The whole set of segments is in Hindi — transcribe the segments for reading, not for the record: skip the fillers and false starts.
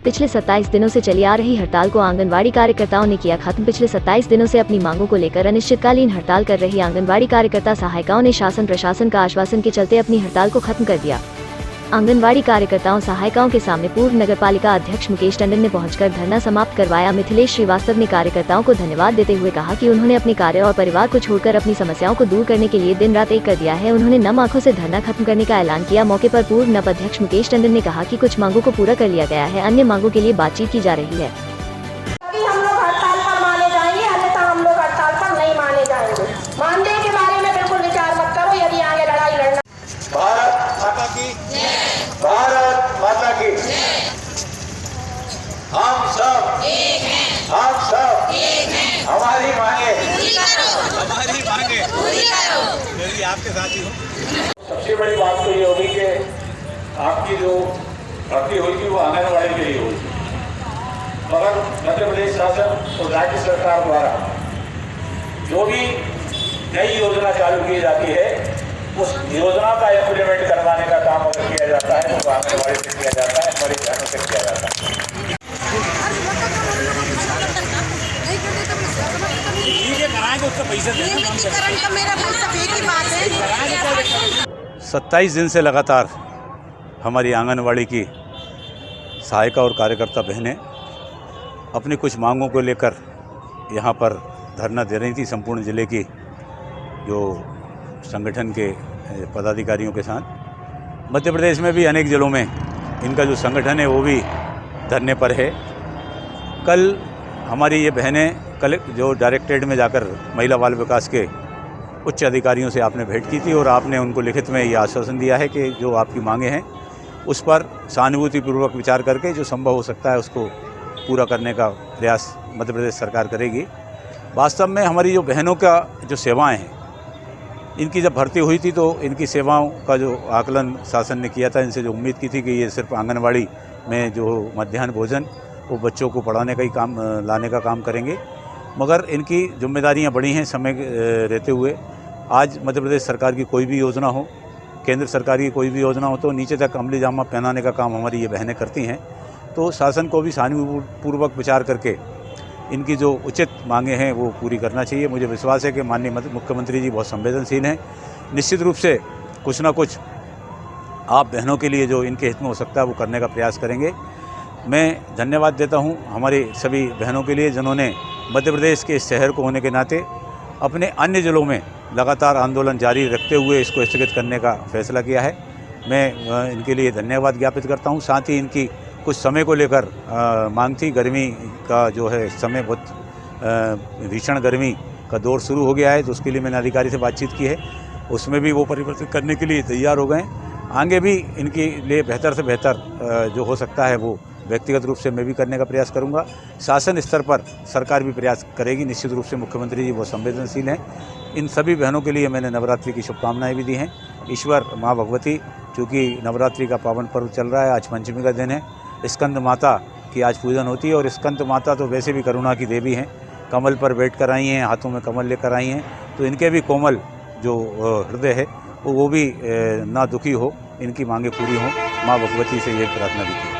पिछले 27 दिनों से चली आ रही हड़ताल को आंगनवाड़ी कार्यकर्ताओं ने किया खत्म। पिछले 27 दिनों से अपनी मांगों को लेकर अनिश्चितकालीन हड़ताल कर रही आंगनवाड़ी कार्यकर्ता सहायिकाओं ने शासन प्रशासन का आश्वासन के चलते अपनी हड़ताल को खत्म कर दिया। आंगनवाड़ी कार्यकर्ताओं सहायिकाओं के सामने पूर्व नगरपालिका अध्यक्ष मुकेश टंडन ने पहुंचकर धरना समाप्त करवाया। मिथिलेश श्रीवास्तव ने कार्यकर्ताओं को धन्यवाद देते हुए कहा कि उन्होंने अपने कार्य और परिवार को छोड़कर अपनी समस्याओं को दूर करने के लिए दिन रात एक कर दिया है। उन्होंने नम आंखों से धरना खत्म करने का ऐलान किया। मौके पर पूर्व नप अध्यक्ष मुकेश टंडन ने कहा कि कुछ मांगों को पूरा कर लिया गया है, अन्य मांगों के लिए बातचीत की जा रही है। हम सब हमारी मांगे पूरी करो। मेरी आपके साथ ही हूँ। सबसे बड़ी बात तो ये होगी कि आपकी जो भर्ती हुई थी वो आंगनवाड़ी के लिए हुई थी, मगर मध्य प्रदेश शासन और राज्य सरकार द्वारा जो भी नई योजना चालू की जाती है उस योजना का इम्प्लीमेंट करवाने का काम अगर किया जाता है तो आंगनवाड़ी से किया जाता है, हमारी बहनों से किया जाता है। 27 दिन से लगातार हमारी आंगनवाड़ी की सहायिका और कार्यकर्ता बहनें अपनी कुछ मांगों को लेकर यहाँ पर धरना दे रही थी। संपूर्ण ज़िले की जो संगठन के पदाधिकारियों के साथ मध्य प्रदेश में भी अनेक ज़िलों में इनका जो संगठन है वो भी धरने पर है। कल हमारी ये बहनें जो डायरेक्टरेट में जाकर महिला बाल विकास के उच्च अधिकारियों से आपने भेंट की थी और आपने उनको लिखित में ये आश्वासन दिया है कि जो आपकी मांगे हैं उस पर सहानुभूतिपूर्वक विचार करके जो संभव हो सकता है उसको पूरा करने का प्रयास मध्य प्रदेश सरकार करेगी। वास्तव में हमारी जो बहनों का जो सेवाएं हैं, इनकी जब भर्ती हुई थी तो इनकी सेवाओं का जो आकलन शासन ने किया था, इनसे जो उम्मीद की थी कि ये सिर्फ आंगनवाड़ी में जो मध्याह्न भोजन वो बच्चों को पढ़ाने का ही काम लाने का काम करेंगे, मगर इनकी जिम्मेदारियां बढ़ी हैं समय रहते हुए। आज मध्य प्रदेश सरकार की कोई भी योजना हो, केंद्र सरकार की कोई भी योजना हो तो नीचे तक अमली जामा पहनाने का काम हमारी ये बहनें करती हैं। तो शासन को भी सहानुभूतिपूर्वक विचार करके इनकी जो उचित मांगे हैं वो पूरी करना चाहिए। मुझे विश्वास है कि माननीय मुख्यमंत्री जी बहुत संवेदनशील हैं, निश्चित रूप से कुछ ना कुछ आप बहनों के लिए जो इनके हित में हो सकता है वो करने का प्रयास करेंगे। मैं धन्यवाद देता हूं हमारे सभी बहनों के लिए जिन्होंने मध्य प्रदेश के इस शहर को होने के नाते अपने अन्य ज़िलों में लगातार आंदोलन जारी रखते हुए इसको स्थगित करने का फैसला किया है। मैं इनके लिए धन्यवाद ज्ञापित करता हूं। साथ ही इनकी कुछ समय को लेकर मांग थी, गर्मी का जो है समय बहुत भीषण गर्मी का दौर शुरू हो गया है, तो उसके लिए मैंने अधिकारी से बातचीत की है, उसमें भी वो परिवर्तित करने के लिए तैयार हो गए। आगे भी इनके लिए बेहतर से बेहतर जो हो सकता है वो व्यक्तिगत रूप से मैं भी करने का प्रयास करूंगा। शासन स्तर पर सरकार भी प्रयास करेगी। निश्चित रूप से मुख्यमंत्री जी वो संवेदनशील हैं। इन सभी बहनों के लिए मैंने नवरात्रि की शुभकामनाएं भी दी हैं। ईश्वर माँ भगवती, चूँकि नवरात्रि का पावन पर्व चल रहा है, आज पंचमी का दिन है, स्कंद माता की आज पूजन होती है और स्कंद माता तो वैसे भी करुणा की देवी हैं, कमल पर बैठ कर आई हैं, हाथों में कमल लेकर आई हैं, तो इनके भी कोमल जो हृदय है वो भी ना दुखी हो, इनकी मांगे पूरी हों। माँ भगवती से ये प्रार्थना भी की।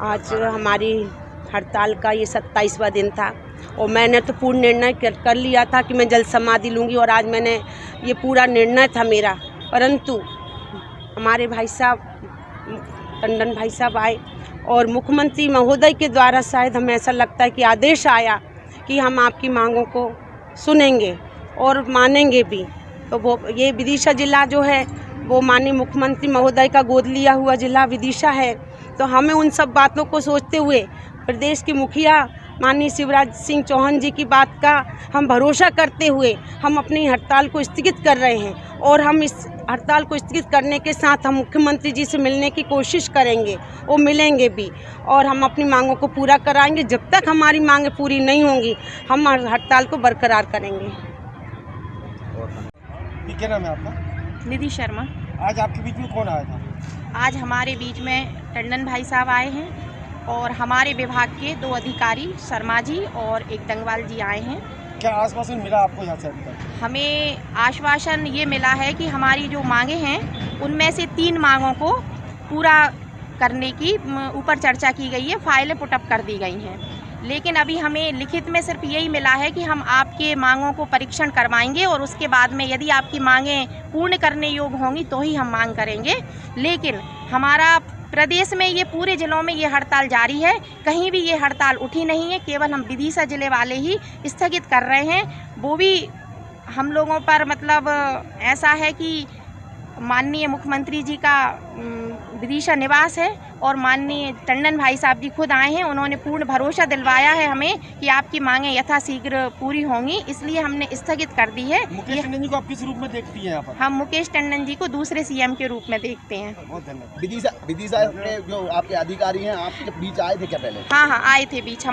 आज हमारी हड़ताल का ये 27वां दिन था और मैंने तो पूर्ण निर्णय कर लिया था कि मैं जल समाधि लूँगी और आज मैंने ये पूरा निर्णय था मेरा, परंतु हमारे भाई साहब टंडन भाई साहब आए और मुख्यमंत्री महोदय के द्वारा शायद हमें ऐसा लगता है कि आदेश आया कि हम आपकी मांगों को सुनेंगे और मानेंगे भी। तो वो ये विदिशा जिला जो है वो माननीय मुख्यमंत्री महोदय का गोद लिया हुआ जिला विदिशा है, तो हमें उन सब बातों को सोचते हुए प्रदेश के मुखिया माननीय शिवराज सिंह चौहान जी की बात का हम भरोसा करते हुए हम अपनी हड़ताल को स्थगित कर रहे हैं और हम इस हड़ताल को स्थगित करने के साथ हम मुख्यमंत्री जी से मिलने की कोशिश करेंगे, वो मिलेंगे भी और हम अपनी मांगों को पूरा कराएंगे। जब तक हमारी मांगें पूरी नहीं होंगी हम हड़ताल को बरकरार करेंगे। क्या नाम है आपका? निधि शर्मा। आज आपके बीच में कौन आया था? आज हमारे बीच में टंडन भाई साहब आए हैं और हमारे विभाग के 2 अधिकारी शर्मा जी और एक डंगवाल जी आए हैं। क्या आश्वासन मिला आपको यहाँ से? हमें आश्वासन ये मिला है कि हमारी जो मांगे हैं उनमें से 3 मांगों को पूरा करने की ऊपर चर्चा की गई है, फाइलें पुटअप कर दी गई हैं। लेकिन अभी हमें लिखित में सिर्फ यही मिला है कि हम आपके मांगों को परीक्षण करवाएंगे और उसके बाद में यदि आपकी मांगें पूर्ण करने योग्य होंगी तो ही हम मांग करेंगे। लेकिन हमारा प्रदेश में ये पूरे ज़िलों में ये हड़ताल जारी है, कहीं भी ये हड़ताल उठी नहीं है, केवल हम विदिशा ज़िले वाले ही स्थगित कर रहे हैं। वो भी हम लोगों पर मतलब ऐसा है कि माननीय मुख्यमंत्री जी का विदिशा निवास है और माननीय टंडन भाई साहब जी खुद आए हैं, उन्होंने पूर्ण भरोसा दिलवाया है हमें कि आपकी मांगें यथाशीघ्र पूरी होंगी, इसलिए हमने स्थगित कर दी है। मुकेश टंडन जी को आप किस रूप में देखती हैं यहाँ पर? हम मुकेश टंडन जी को दूसरे सीएम के रूप में देखते हैं। बहुत धन्यवाद। विदिशा के जो आपके अधिकारी हैं आपके बीच आए थे क्या पहले? हाँ आए थे बीच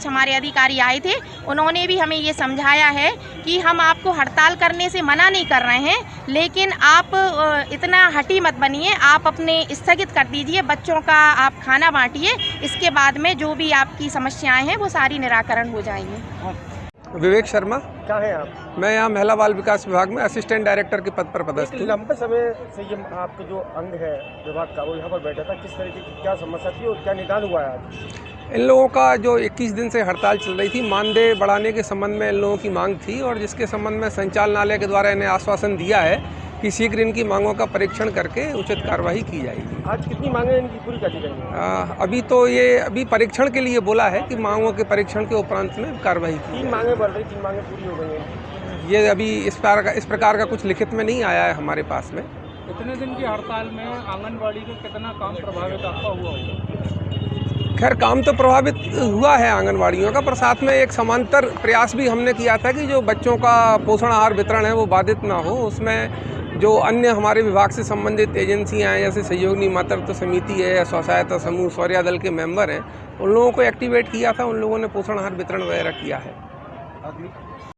हमारे अधिकारी आए थे। उन्होंने भी हमें ये समझाया है कि हम आपको हड़ताल करने से मना नहीं कर रहे हैं, लेकिन आप इतना हठी मत बनिए, आप अपने स्थगित कर दीजिए, बच्चों का आप खाना बांटिए, इसके बाद में जो भी आपकी समस्याएं हैं वो सारी निराकरण हो जाएंगी। विवेक शर्मा, क्या है आप? मैं यहाँ महिला बाल विकास विभाग में असिस्टेंट डायरेक्टर के पद पर पदस्थ हूँ। लंबे समय से ये आपका जो अंग है विभाग का वो यहाँ पर बैठा था, किस तरीके की क्या समस्या थी और क्या निदान हुआ है आज? इन लोगों का जो 21 दिन से हड़ताल चल रही थी, मानदेय बढ़ाने के संबंध में इन लोगों की मांग थी और जिसके संबंध में संचालनालय के द्वारा इन्हें आश्वासन दिया है कि शीघ्र इनकी मांगों का परीक्षण करके उचित कार्रवाई की जाएगी। आज कितनी मांगें इनकी पूरी कर दी गई हैं? अभी तो ये परीक्षण के लिए बोला है कि मांगों के परीक्षण के उपरांत में कार्रवाई की। 3 मांगें बढ़ रही, 3 मांगें पूरी हो गई हैं। ये अभी इस प्रकार का कुछ लिखित में नहीं आया है हमारे पास में। इतने दिन की हड़ताल में आंगनबाड़ी का कितना काम प्रभावित आपका हुआ होगा? खैर काम तो प्रभावित हुआ है आंगनवाड़ियों का, पर साथ में एक समांतर प्रयास भी हमने किया था कि जो बच्चों का पोषण आहार वितरण है वो बाधित ना हो। उसमें जो अन्य हमारे विभाग से संबंधित एजेंसियां हैं, जैसे सहयोगी मातृत्व समिति है या स्वसहायता समूह, शौर्या दल के मेंबर हैं, उन लोगों को एक्टिवेट किया था, उन लोगों ने पोषण आहार वितरण वगैरह किया है।